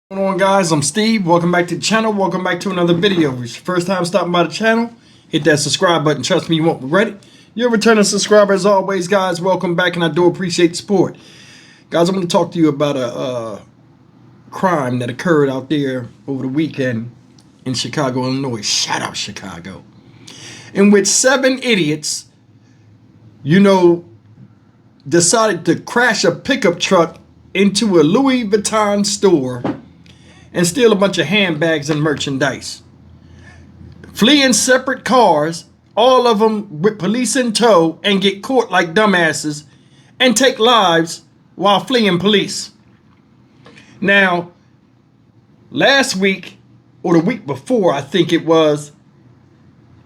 What's going on, guys? I'm Steve. Welcome back to the channel. Welcome back to another video. If it's your first time stopping by the channel, hit that subscribe button. Trust me, you won't regret it. You're a returning subscriber as always, guys. Welcome back, and I do appreciate the support. Guys, I'm going to talk to you about a crime that occurred out there over the weekend in Chicago, Illinois. Shout out Chicago. In which 7 idiots, decided to crash a pickup truck into a Louis Vuitton store and steal a bunch of handbags and merchandise. Flee in separate cars, all of them with police in tow, and get caught like dumbasses and take lives while fleeing police. Now, last week or the week before, I think it was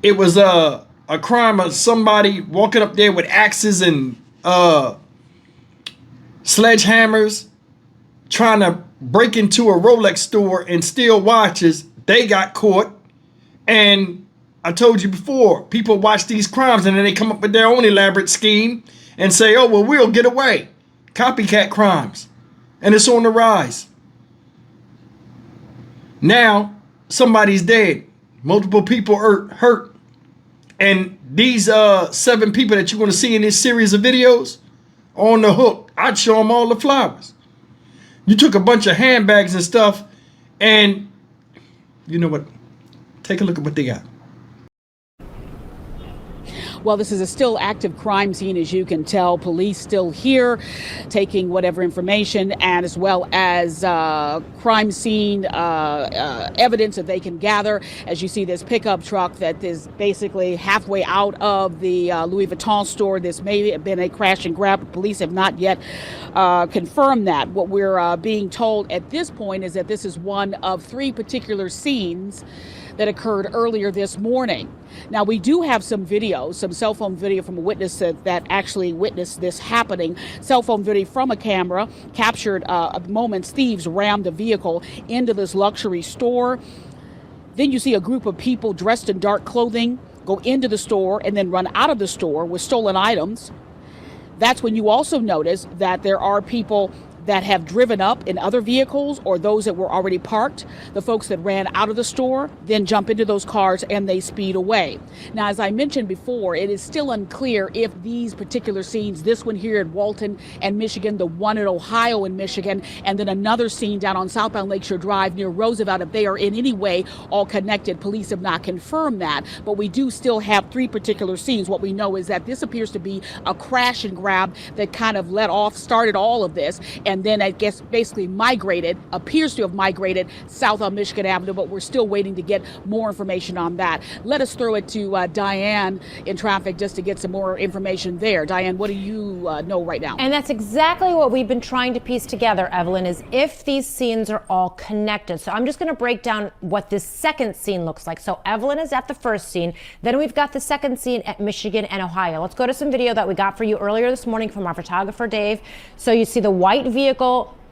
a crime of somebody walking up there with axes and sledgehammers trying to break into a Rolex store and steal watches. They got caught. And I told you before, people watch these crimes and then they come up with their own elaborate scheme and say, oh, well, we'll get away. Copycat crimes. And it's on the rise. Now, somebody's dead. Multiple people are hurt. And these 7 people that you're going to see in this series of videos are on the hook. I'd show them all the flowers. You took a bunch of handbags and stuff, and you know what? Take a look at what they got. Well, this is a still active crime scene, as you can tell. Police still here taking whatever information, and as well as crime scene evidence that they can gather. As you see this pickup truck that is basically halfway out of the Louis Vuitton store. This may have been a crash and grab. Police have not yet confirmed that. What we're being told at this point is that this is one of 3 particular scenes that occurred earlier this morning. Now, we do have some video, some cell phone video from a witness that actually witnessed this happening. Cell phone video from a camera captured moments thieves rammed a vehicle into this luxury store. Then you see a group of people dressed in dark clothing go into the store and then run out of the store with stolen items. That's when you also notice that there are people that have driven up in other vehicles or those that were already parked. The folks that ran out of the store then jump into those cars and they speed away. Now, as I mentioned before, it is still unclear if these particular scenes, this one here in Walton and Michigan, the one in Ohio and Michigan, and then another scene down on southbound Lakeshore Drive near Roosevelt, if they are in any way all connected. Police have not confirmed that, but we do still have 3 particular scenes. What we know is that this appears to be a crash and grab that kind of started all of this, and then I guess basically appears to have migrated south on Michigan Avenue, but we're still waiting to get more information on that. Let us throw it to Diane in traffic just to get some more information there. Diane, what do you know right now? And that's exactly what we've been trying to piece together, Evelyn, is if these scenes are all connected. So I'm just going to break down what this second scene looks like. So Evelyn is at the first scene. Then we've got the second scene at Michigan and Ohio. Let's go to some video that we got for you earlier this morning from our photographer, Dave. So you see the white vehicle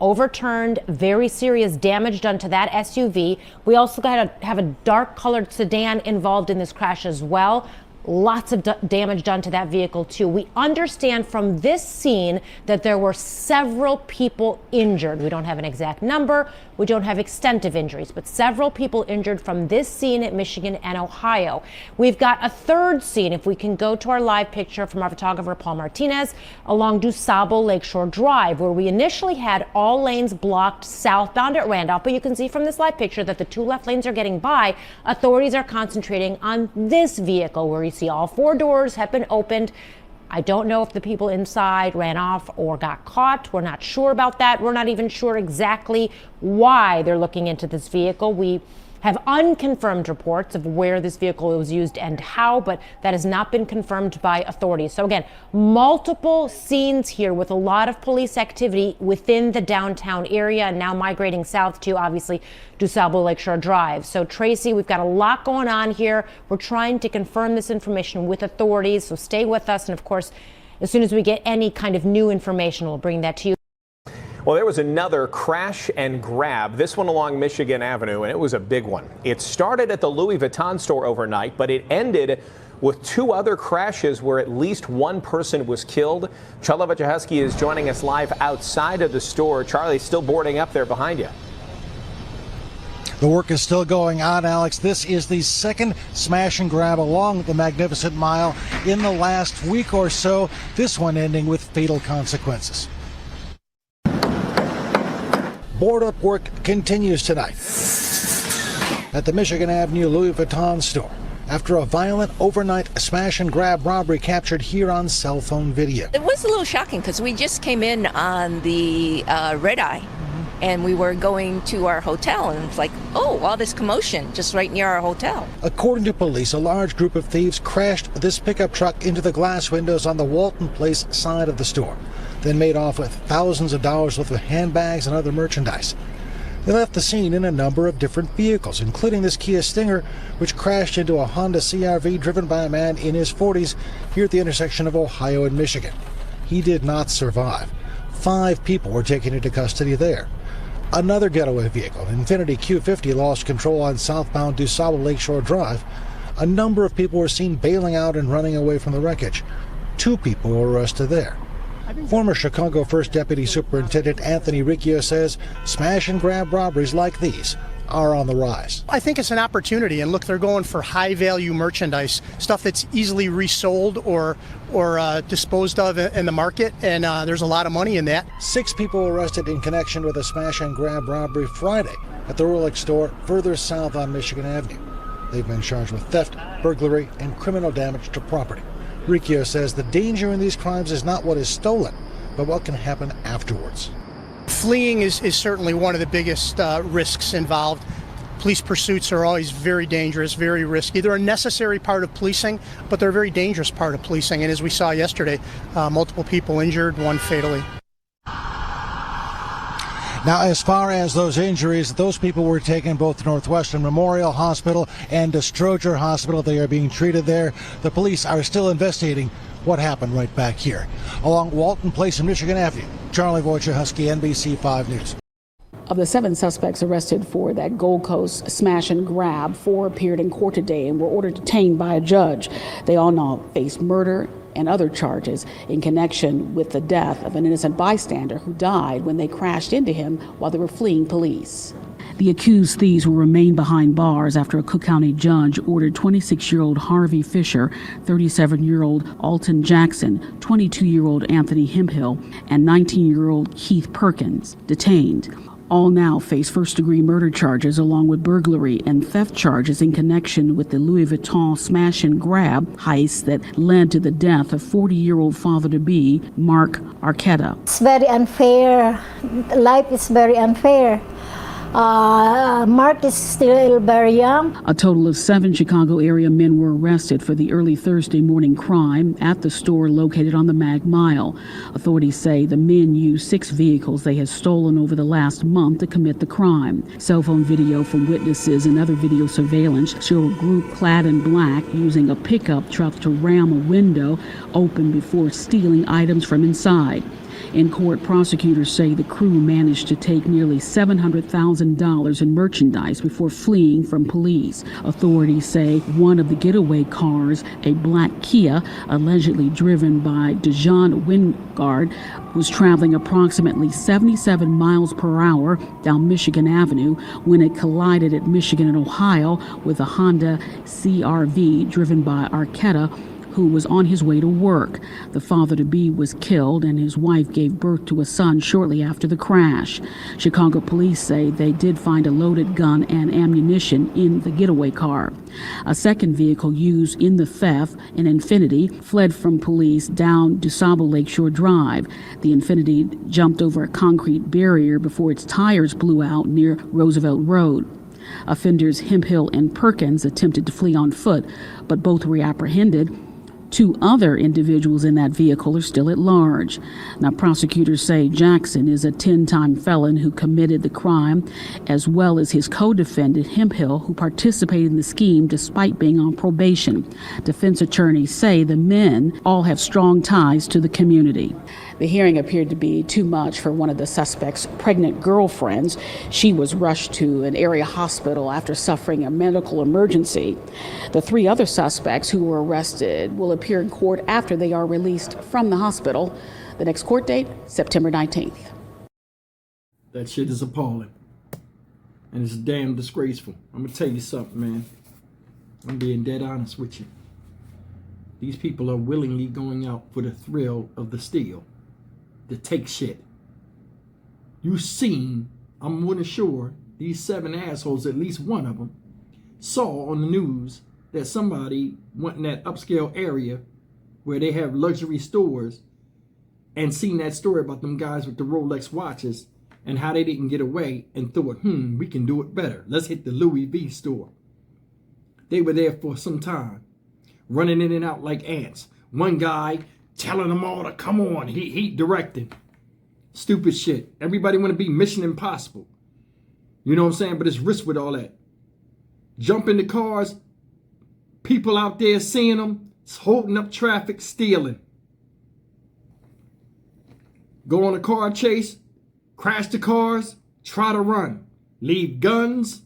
overturned, very serious damage done to that SUV. We also have a dark colored sedan involved in this crash as well. Lots of damage done to that vehicle too. We understand from this scene that there were several people injured. We don't have an exact number. We don't have extent of injuries, but several people injured from this scene at Michigan and Ohio. We've got a third scene, if we can go to our live picture from our photographer, Paul Martinez, along DuSable Lakeshore Drive, where we initially had all lanes blocked southbound at Randolph, but you can see from this live picture that the 2 left lanes are getting by. Authorities are concentrating on this vehicle where you see all 4 doors have been opened. I don't know if the people inside ran off or got caught. We're not sure about that. We're not even sure exactly why they're looking into this vehicle. We have unconfirmed reports of where this vehicle was used and how, but that has not been confirmed by authorities. So again, multiple scenes here with a lot of police activity within the downtown area and now migrating south to obviously DuSable Lakeshore Drive. So Tracy, we've got a lot going on here. We're trying to confirm this information with authorities, so stay with us. And of course, as soon as we get any kind of new information, we'll bring that to you. Well, there was another crash and grab, this one along Michigan Avenue, and it was a big one. It started at the Louis Vuitton store overnight, but it ended with 2 other crashes where at least 1 person was killed. Charlie Wojciechowski is joining us live outside of the store. Charlie, still boarding up there behind you. The work is still going on, Alex. This is the second smash and grab along the Magnificent Mile in the last week or so, this one ending with fatal consequences. Board-up work continues tonight at the Michigan Avenue Louis Vuitton store after a violent overnight smash and grab robbery captured here on cell phone video. It was a little shocking because we just came in on the red eye and we were going to our hotel and it's like, oh, all this commotion just right near our hotel. According to police, a large group of thieves crashed this pickup truck into the glass windows on the Walton Place side of the store, then made off with thousands of dollars worth of handbags and other merchandise. They left the scene in a number of different vehicles, including this Kia Stinger, which crashed into a Honda CR-V driven by a man in his 40s here at the intersection of Ohio and Michigan. He did not survive. 5 people were taken into custody there. Another getaway vehicle, Infiniti Q50, lost control on southbound DuSable Lakeshore Drive. A number of people were seen bailing out and running away from the wreckage. 2 people were arrested there. Former Chicago 1st Deputy Superintendent Anthony Riccio says smash and grab robberies like these are on the rise. I think it's an opportunity, and look, they're going for high value merchandise, stuff that's easily resold or disposed of in the market, and there's a lot of money in that. 6 people arrested in connection with a smash and grab robbery Friday at the Rolex store further south on Michigan Avenue. They've been charged with theft, burglary, and criminal damage to property. Riccio says the danger in these crimes is not what is stolen, but what can happen afterwards. Fleeing is certainly one of the biggest risks involved. Police pursuits are always very dangerous, very risky. They're a necessary part of policing, but they're a very dangerous part of policing. And as we saw yesterday, multiple people injured, 1 fatally. Now, as far as those injuries, those people were taken both to Northwestern Memorial Hospital and to Stroger Hospital. They are being treated there. The police are still investigating what happened right back here along Walton Place and Michigan Avenue. Charlie Wojciechowski, NBC 5 News. Of the 7 suspects arrested for that Gold Coast smash and grab, 4 appeared in court today and were ordered detained by a judge. They all now face murder and other charges in connection with the death of an innocent bystander who died when they crashed into him while they were fleeing police. The accused thieves will remain behind bars after a Cook County judge ordered 26-year-old Harvey Fisher, 37-year-old Alton Jackson, 22-year-old Anthony Hemphill, and 19-year-old Keith Perkins detained. All now face first-degree murder charges along with burglary and theft charges in connection with the Louis Vuitton smash and grab heist that led to the death of 40-year-old father-to-be Mark Arquetta. It's very unfair. Life is very unfair. Mark is still very young. A total of 7 Chicago area men were arrested for the early Thursday morning crime at the store located on the Mag Mile. Authorities say the men used 6 vehicles they had stolen over the last month to commit the crime. Cell phone video from witnesses and other video surveillance show a group clad in black using a pickup truck to ram a window open before stealing items from inside. In court, prosecutors say the crew managed to take nearly $700,000 in merchandise before fleeing from police. Authorities say one of the getaway cars, a black Kia, allegedly driven by Dejan Wingard, was traveling approximately 77 miles per hour down Michigan Avenue when it collided at Michigan and Ohio with a Honda CR-V driven by Arquetta, who was on his way to work. The father-to-be was killed and his wife gave birth to a son shortly after the crash. Chicago police say they did find a loaded gun and ammunition in the getaway car. A second vehicle used in the theft, an Infiniti, fled from police down DuSable Lakeshore Drive. The Infiniti jumped over a concrete barrier before its tires blew out near Roosevelt Road. Offenders Hemphill and Perkins attempted to flee on foot, but both were apprehended. 2 other individuals in that vehicle are still at large. Now, prosecutors say Jackson is a 10-time felon who committed the crime, as well as his co-defendant Hemphill, who participated in the scheme despite being on probation. Defense attorneys say the men all have strong ties to the community. The hearing appeared to be too much for one of the suspect's pregnant girlfriends. She was rushed to an area hospital after suffering a medical emergency. The 3 other suspects who were arrested will appear in court after they are released from the hospital. The next court date, September 19th. That shit is appalling. And it's damn disgraceful. I'm going to tell you something, man. I'm being dead honest with you. These people are willingly going out for the thrill of the steal, to take shit. You've seen, I'm more than sure, these 7 assholes, at least one of them, saw on the news that somebody went in that upscale area where they have luxury stores and seen that story about them guys with the Rolex watches and how they didn't get away and thought, we can do it better. Let's hit the Louis V store. They were there for some time, running in and out like ants. One guy telling them all to come on, he directing. Stupid shit. Everybody want to be Mission Impossible. You know what I'm saying? But it's risk with all that. Jump in the cars, people out there seeing them, holding up traffic, stealing. Go on a car chase, crash the cars, try to run. Leave guns,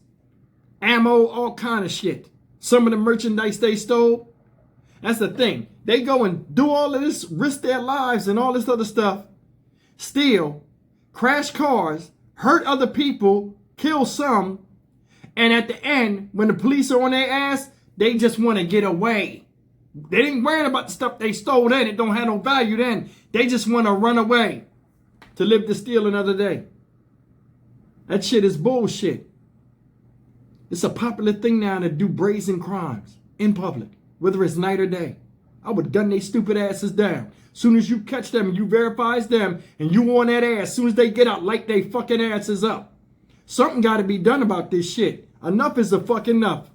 ammo, all kind of shit. Some of the merchandise they stole. That's the thing. They go and do all of this, risk their lives and all this other stuff. Steal, crash cars, hurt other people, kill some. And at the end, when the police are on their ass, they just want to get away. They ain't worrying about the stuff they stole then. It don't have no value then. They just want to run away to live to steal another day. That shit is bullshit. It's a popular thing now to do brazen crimes in public, whether it's night or day. I would gun they stupid asses down. Soon as you catch them and you verify it's them and you on that ass, soon as they get out, light they fucking asses up. Something got to be done about this shit. Enough is a fucking enough.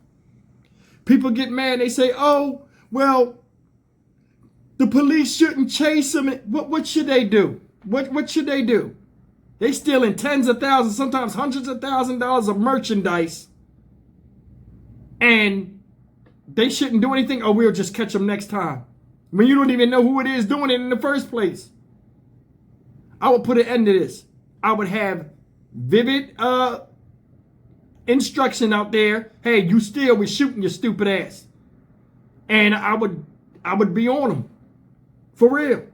People get mad. They say, oh, well, the police shouldn't chase them. What should they do? What should they do? They stealing tens of thousands, sometimes hundreds of thousands of dollars of merchandise. And they shouldn't do anything. Oh, we'll just catch them next time. When you don't even know who it is doing it in the first place. I would put an end to this. I would have vivid instruction out there. Hey, you steal, we're shooting your stupid ass. And I would be on them. For real.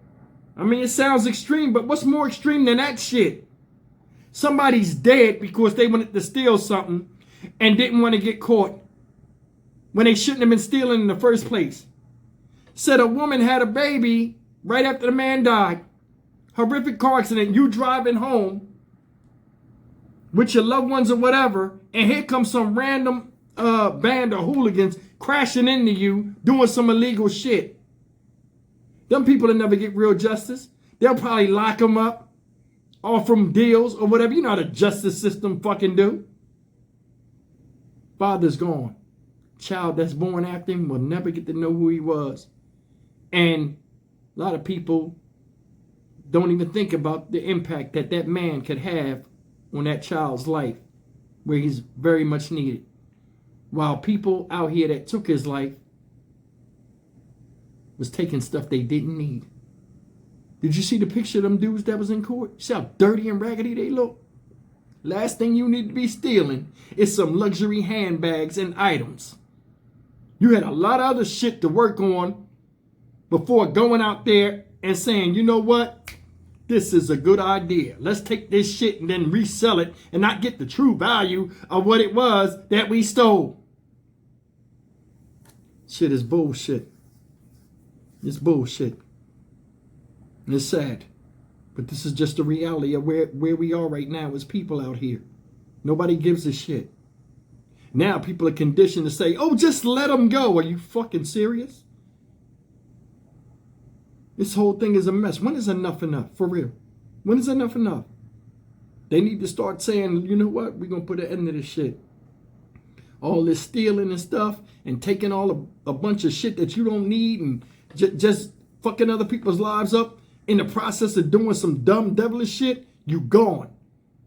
I mean, it sounds extreme, but what's more extreme than that shit? Somebody's dead because they wanted to steal something and didn't want to get caught when they shouldn't have been stealing in the first place. Said a woman had a baby right after the man died. Horrific car accident. You driving home with your loved ones or whatever, and here comes some random band of hooligans crashing into you, doing some illegal shit. Them people will never get real justice. They'll probably lock them up, offer them deals or whatever. You know how the justice system fucking do. Father's gone. Child that's born after him will never get to know who he was. And a lot of people don't even think about the impact that that man could have on that child's life, where he's very much needed. While people out here that took his life was taking stuff they didn't need. Did you see the picture of them dudes that was in court? You see how dirty and raggedy they look? Last thing you need to be stealing is some luxury handbags and items. You had a lot of other shit to work on before going out there and saying, you know what? This is a good idea. Let's take this shit and then resell it and not get the true value of what it was that we stole. Shit is bullshit. It's bullshit. And it's sad. But this is just the reality of where we are right now as people out here. Nobody gives a shit. Now people are conditioned to say, oh, just let them go. Are you fucking serious? This whole thing is a mess. When is enough enough? For real. When is enough enough? They need to start saying, you know what? We're going to put an end to this shit. All this stealing and stuff and taking a bunch of shit that you don't need and just fucking other people's lives up in the process of doing some dumb, devilish shit. You gone.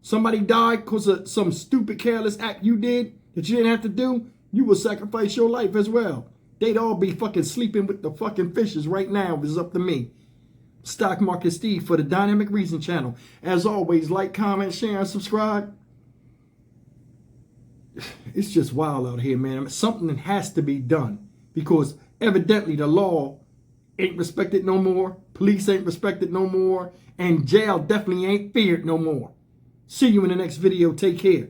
Somebody died because of some stupid, careless act you did that you didn't have to do. You will sacrifice your life as well. They'd all be fucking sleeping with the fucking fishes right now if it's up to me. Stock Market Steve for the Dynamic Reason channel. As always, like, comment, share, and subscribe. It's just wild out here, man. Something has to be done because evidently the law ain't respected no more. Police ain't respected no more. And jail definitely ain't feared no more. See you in the next video. Take care.